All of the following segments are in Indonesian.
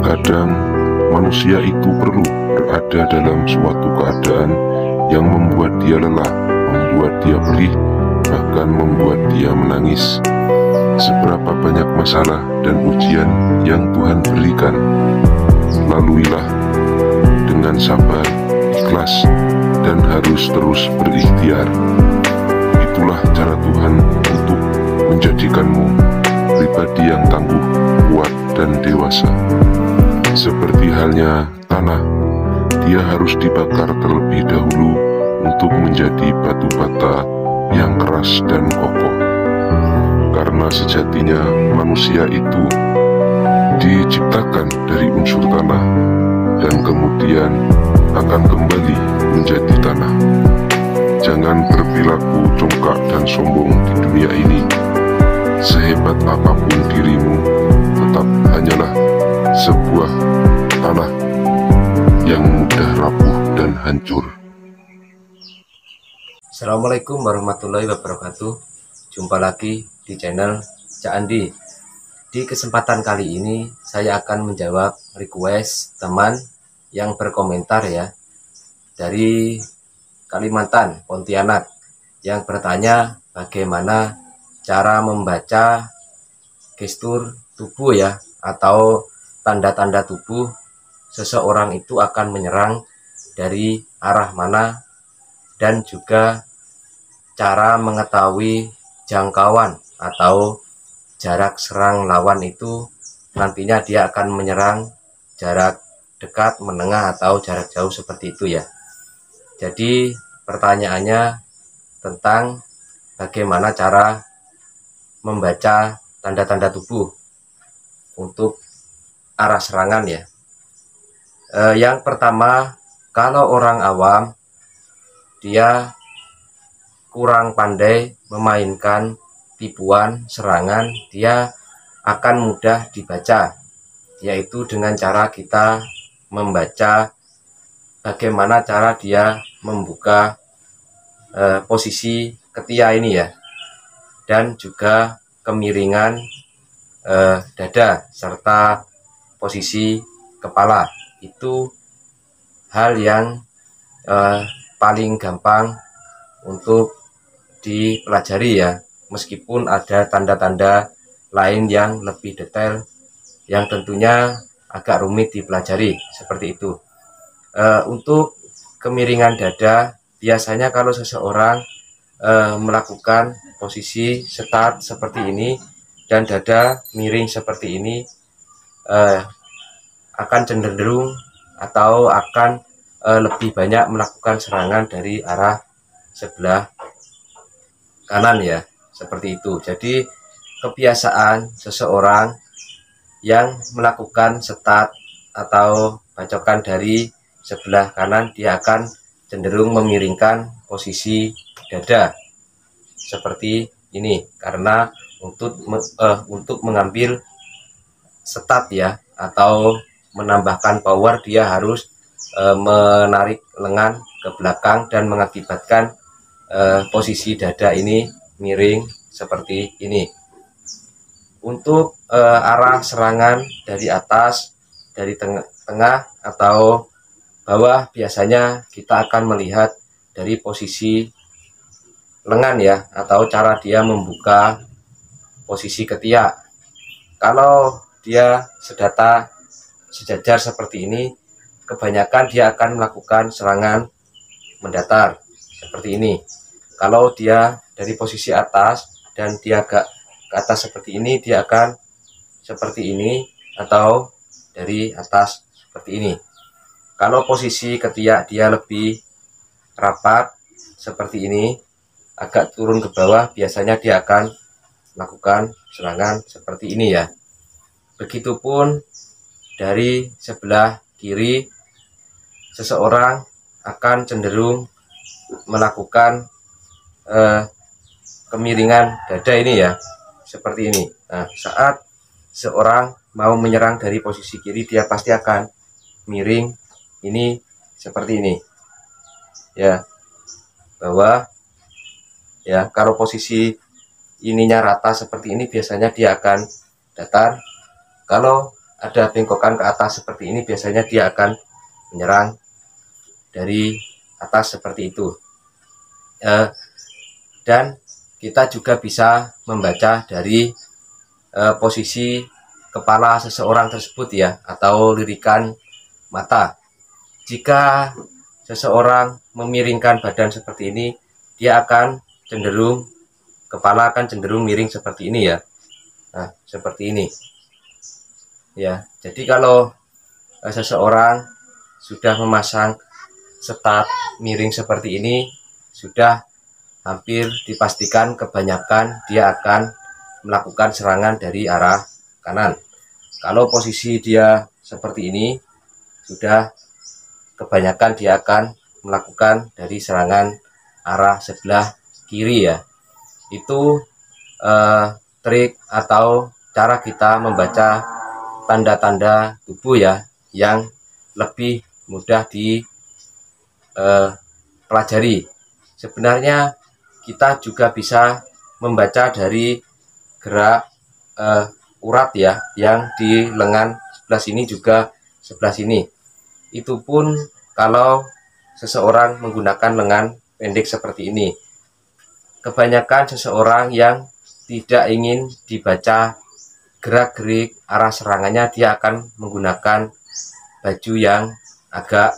Terkadang manusia itu perlu berada dalam suatu keadaan yang membuat dia lelah, membuat dia perih, bahkan membuat dia menangis. Seberapa banyak masalah dan ujian yang Tuhan berikan, laluilah dengan sabar, ikhlas, dan harus terus berikhtiar. Itulah cara Tuhan untuk menjadikanmu pribadi yang tangguh, kuat, dan dewasa. Seperti halnya tanah, dia harus dibakar terlebih dahulu untuk menjadi batu bata yang keras dan kokoh. Karena sejatinya manusia itu diciptakan dari unsur tanah dan kemudian akan kembali menjadi tanah. Jangan berperilaku congkak dan sombong di dunia ini. Sehebat apapun dirimu, tetap hanyalah sebuah tanah yang mudah rapuh dan hancur. Assalamualaikum warahmatullahi wabarakatuh. Jumpa lagi di channel Cak Andi. Di kesempatan kali ini saya akan menjawab request teman yang berkomentar ya, dari Kalimantan, Pontianak, yang bertanya bagaimana cara membaca gestur tubuh ya, atau tanda-tanda tubuh seseorang itu akan menyerang dari arah mana, dan juga cara mengetahui jangkauan atau jarak serang lawan itu nantinya dia akan menyerang jarak dekat, menengah, atau jarak jauh seperti itu ya. Jadi pertanyaannya tentang bagaimana cara membaca tanda-tanda tubuh untuk arah serangan ya. Yang pertama, kalau orang awam dia kurang pandai memainkan tipuan serangan, dia akan mudah dibaca, yaitu dengan cara kita membaca bagaimana cara dia membuka posisi ketiak ini ya, dan juga kemiringan dada serta posisi kepala. Itu hal yang paling gampang untuk dipelajari ya, meskipun ada tanda-tanda lain yang lebih detail yang tentunya agak rumit dipelajari seperti itu. Untuk kemiringan dada, biasanya kalau seseorang melakukan posisi start seperti ini dan dada miring seperti ini, akan cenderung atau akan lebih banyak melakukan serangan dari arah sebelah kanan ya, seperti itu. Jadi kebiasaan seseorang yang melakukan start atau bacokan dari sebelah kanan, dia akan cenderung memiringkan posisi dada seperti ini, karena untuk mengambil start ya, atau menambahkan power, dia harus menarik lengan ke belakang dan mengakibatkan posisi dada ini miring seperti ini. Untuk arah serangan dari atas, dari tengah atau bawah, biasanya kita akan melihat dari posisi lengan ya, atau cara dia membuka posisi ketiak. Kalau dia sejajar seperti ini, kebanyakan dia akan melakukan serangan mendatar seperti ini. Kalau dia dari posisi atas dan dia agak ke atas seperti ini, dia akan seperti ini, atau dari atas seperti ini. Kalau posisi ketiak dia lebih rapat seperti ini, agak turun ke bawah, biasanya dia akan melakukan serangan seperti ini ya. Begitupun dari sebelah kiri, seseorang akan cenderung melakukan kemiringan dada ini ya, seperti ini. Nah, saat seorang mau menyerang dari posisi kiri, dia pasti akan miring ini seperti ini ya, bawah ya. Kalau posisi ininya rata seperti ini, biasanya dia akan datar. Kalau ada bengkokan ke atas seperti ini, biasanya dia akan menyerang dari atas seperti itu. Dan kita juga bisa membaca dari posisi kepala seseorang tersebut ya, atau lirikan mata. Jika seseorang memiringkan badan seperti ini, dia akan cenderung, kepala akan cenderung miring seperti ini ya. Nah, seperti ini ya. Jadi kalau seseorang sudah memasang setat miring seperti ini, sudah hampir dipastikan kebanyakan dia akan melakukan serangan dari arah kanan. Kalau posisi dia seperti ini, sudah kebanyakan dia akan melakukan dari serangan arah sebelah kiri ya. Itu trik atau cara kita membaca tanda-tanda tubuh ya, yang lebih mudah dipelajari. Sebenarnya kita juga bisa membaca dari gerak urat ya, yang di lengan sebelah sini juga sebelah sini. Itu pun kalau seseorang menggunakan lengan pendek seperti ini. Kebanyakan seseorang yang tidak ingin dibaca gerak-gerik arah serangannya, dia akan menggunakan baju yang agak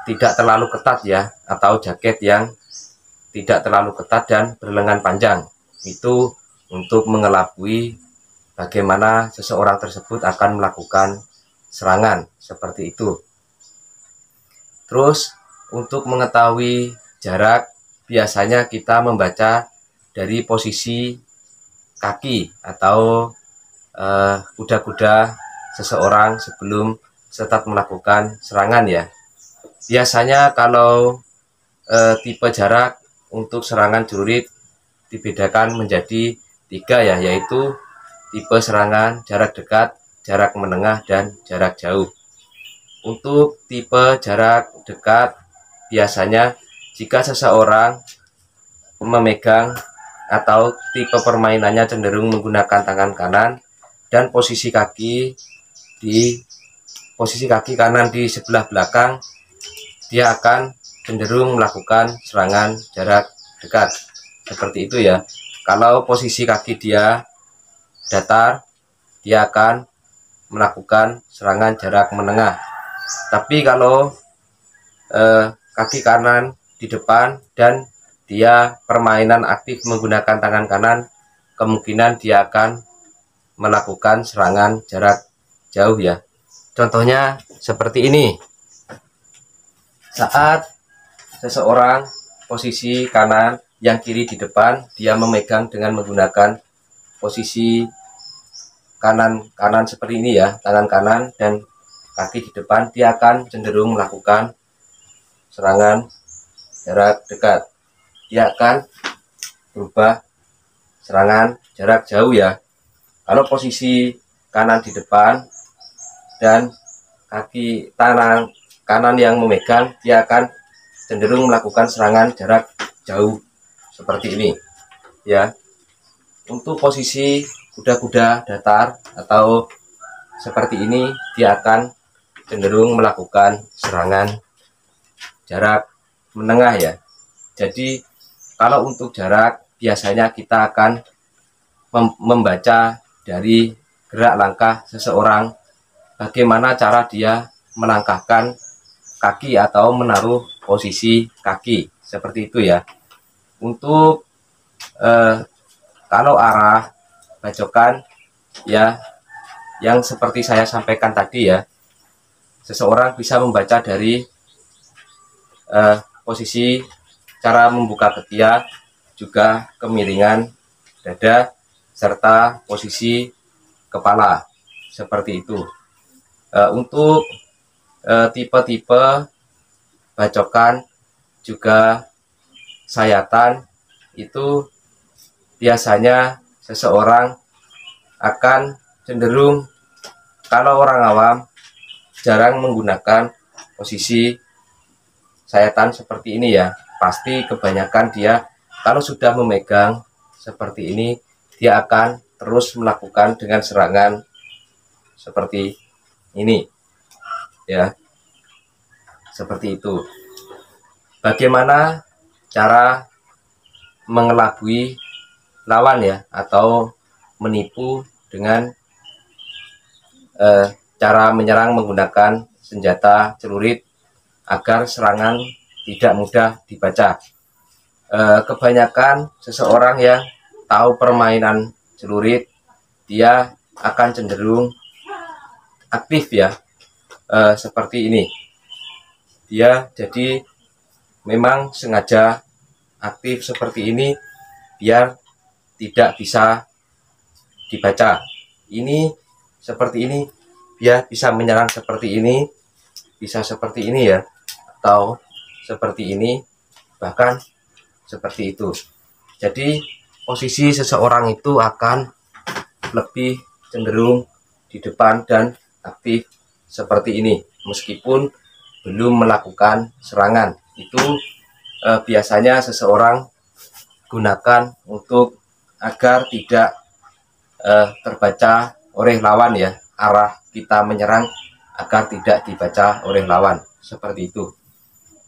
tidak terlalu ketat ya, atau jaket yang tidak terlalu ketat dan berlengan panjang. Itu untuk mengelabui bagaimana seseorang tersebut akan melakukan serangan seperti itu. Terus untuk mengetahui jarak, biasanya kita membaca dari posisi kaki atau kuda-kuda seseorang sebelum setat melakukan serangan ya. Biasanya kalau tipe jarak untuk serangan celurit dibedakan menjadi 3 ya, yaitu tipe serangan jarak dekat, jarak menengah, dan jarak jauh. Untuk tipe jarak dekat, biasanya jika seseorang memegang atau tipe permainannya cenderung menggunakan tangan kanan, dan posisi kaki kanan di sebelah belakang, dia akan cenderung melakukan serangan jarak dekat seperti itu ya. Kalau posisi kaki dia datar, dia akan melakukan serangan jarak menengah. Tapi kalau kaki kanan di depan dan dia permainan aktif menggunakan tangan kanan, kemungkinan dia akan melakukan serangan jarak jauh ya. Contohnya seperti ini. Saat seseorang posisi kanan, yang kiri di depan, dia memegang dengan menggunakan posisi kanan seperti ini ya, tangan kanan dan kaki di depan, dia akan cenderung melakukan serangan jarak dekat. Dia akan berubah serangan jarak jauh ya. Kalau posisi kanan di depan dan kaki tangan kanan yang memegang, dia akan cenderung melakukan serangan jarak jauh seperti ini ya. Untuk posisi kuda-kuda datar atau seperti ini, dia akan cenderung melakukan serangan jarak menengah ya. Jadi kalau untuk jarak, biasanya kita akan membaca dari gerak langkah seseorang, bagaimana cara dia melangkahkan kaki atau menaruh posisi kaki seperti itu ya. Untuk kalau arah bacokan ya, yang seperti saya sampaikan tadi ya, seseorang bisa membaca dari posisi cara membuka ketiak, juga kemiringan dada, serta posisi kepala seperti itu. Untuk tipe-tipe bacokan juga sayatan, itu biasanya seseorang akan cenderung, kalau orang awam jarang menggunakan posisi sayatan seperti ini ya. Pasti kebanyakan dia kalau sudah memegang seperti ini, dia akan terus melakukan dengan serangan seperti ini ya, seperti itu. Bagaimana cara mengelabui lawan ya, atau menipu dengan cara menyerang menggunakan senjata celurit agar serangan tidak mudah dibaca. Kebanyakan seseorang yang tahu permainan celurit, dia akan cenderung aktif ya, seperti ini. Dia jadi memang sengaja aktif seperti ini biar tidak bisa dibaca. Ini seperti ini, dia bisa menyerang seperti ini, bisa seperti ini ya, atau seperti ini, bahkan seperti itu. Jadi posisi seseorang itu akan lebih cenderung di depan dan aktif seperti ini, meskipun belum melakukan serangan. Itu biasanya seseorang gunakan untuk agar tidak terbaca oleh lawan ya, arah kita menyerang agar tidak dibaca oleh lawan, seperti itu.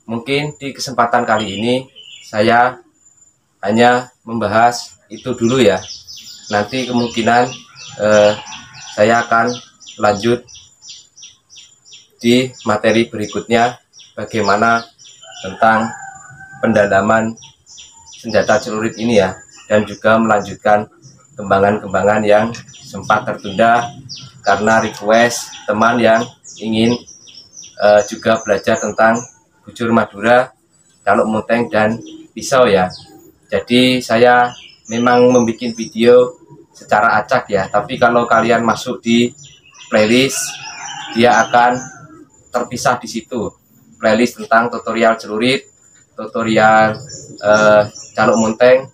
Mungkin di kesempatan kali ini saya hanya membahas itu dulu ya. Nanti kemungkinan saya akan lanjut di materi berikutnya, bagaimana tentang pendalaman senjata celurit ini ya, dan juga melanjutkan kembangan-kembangan yang sempat tertunda karena request teman yang ingin juga belajar tentang bujur Madura, caluk munteng, dan pisau ya. Jadi saya memang membuat video secara acak ya, tapi kalau kalian masuk di playlist, dia akan terpisah di situ. Playlist tentang tutorial celurit, tutorial caluk munteng,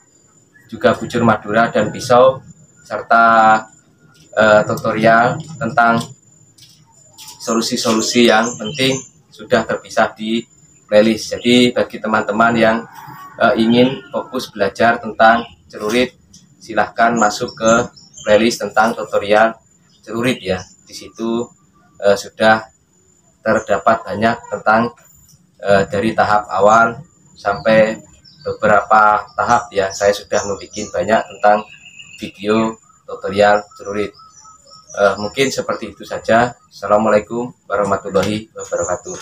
juga bujur Madura dan pisau, serta tutorial tentang solusi-solusi yang penting sudah terpisah di playlist. Jadi bagi teman-teman yang ingin fokus belajar tentang celurit, silahkan masuk ke playlist tentang tutorial celurit ya. Di situ sudah terdapat banyak tentang dari tahap awal sampai beberapa tahap ya. Saya sudah membuat banyak tentang video tutorial celurit. Mungkin seperti itu saja. Assalamualaikum warahmatullahi wabarakatuh.